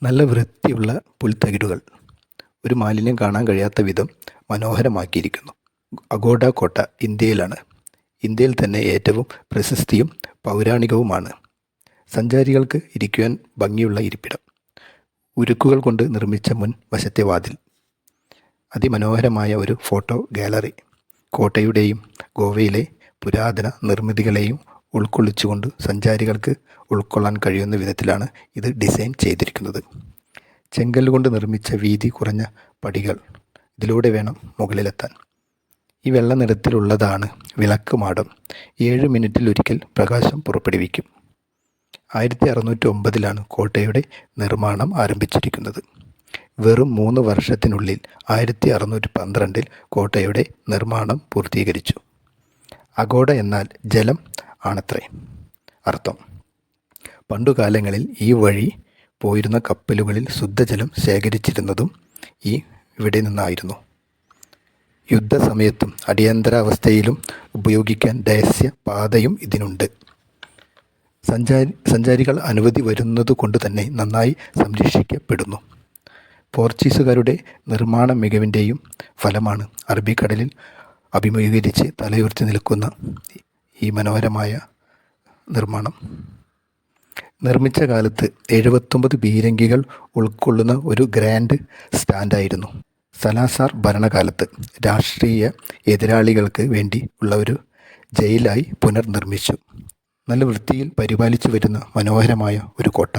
നല്ല വൃത്തിയുള്ള പുൽത്തകിടുകൾ ഒരു മാലിന്യം കാണാൻ കഴിയാത്ത വിധം മനോഹരമാക്കിയിരിക്കുന്നു. അഗോഡ കോട്ട ഇന്ത്യയിലാണ്. ഇന്ത്യയിൽ തന്നെ ഏറ്റവും പ്രശസ്തിയും പൗരാണികവുമാണ്. സഞ്ചാരികൾക്ക് ഇരിക്കുവാൻ ഭംഗിയുള്ള ഇരിപ്പിടം, ഉരുക്കുകൾ കൊണ്ട് നിർമ്മിച്ച മുൻ വശത്തെ വാതിൽ, അതിമനോഹരമായ ഒരു ഫോട്ടോ ഗാലറി, കോട്ടയുടെയും ഗോവയിലെ പുരാതന നിർമ്മിതികളെയും ഉൾക്കൊള്ളിച്ചുകൊണ്ട് സഞ്ചാരികൾക്ക് ഉൾക്കൊള്ളാൻ കഴിയുന്ന വിധത്തിലാണ് ഇത് ഡിസൈൻ ചെയ്തിരിക്കുന്നത്. ചെങ്കല്ലുകൊണ്ട് നിർമ്മിച്ച വീതി കുറഞ്ഞ പടികൾ, ഇതിലൂടെ വേണം മുകളിലെത്താൻ. ഈ വെള്ള നിറത്തിലുള്ളതാണ് വിളക്ക് മാടം. 7 മിനിറ്റിലൊരിക്കൽ പ്രകാശം പുറപ്പെടുവിക്കും. 1609 കോട്ടയുടെ നിർമ്മാണം ആരംഭിച്ചിരിക്കുന്നത്. വെറും 3 വർഷത്തിനുള്ളിൽ 1612 കോട്ടയുടെ നിർമ്മാണം പൂർത്തീകരിച്ചു. അഗോഡ എന്നാൽ ജലം ആണത്രേ അർത്ഥം. പണ്ടുകാലങ്ങളിൽ ഈ വഴി പോയിരുന്ന കപ്പലുകളിൽ ശുദ്ധജലം ശേഖരിച്ചിരുന്നതും ഇവിടെ നിന്നായിരുന്നു. യുദ്ധസമയത്തും അടിയന്തരാവസ്ഥയിലും ഉപയോഗിക്കാൻ രഹസ്യ പാതയും ഇതിനുണ്ട്. സഞ്ചാരികൾ അനവധി വരുന്നതുകൊണ്ട് തന്നെ നന്നായി സംരക്ഷിക്കപ്പെടുന്നു. പോർച്ചുഗീസുകാരുടെ നിർമ്മാണ മികവിൻ്റെയും ഫലമാണ് അറബിക്കടലിൽ അഭിമുഖീകരിച്ച് തലയുയർത്തി നിൽക്കുന്ന ഈ മനോഹരമായ നിർമ്മാണം. നിർമ്മിച്ച കാലത്ത് 79 പീരങ്കികൾ ഉൾക്കൊള്ളുന്ന ഒരു ഗ്രാൻഡ് സ്റ്റാൻഡായിരുന്നു. സലാസാർ ഭരണകാലത്ത് രാഷ്ട്രീയ എതിരാളികൾക്ക് വേണ്ടി ഉള്ള ഒരു ജയിലായി പുനർനിർമ്മിച്ചു. നല്ല വൃത്തിയിൽ പരിപാലിച്ചു വരുന്ന മനോഹരമായ ഒരു കോട്ട.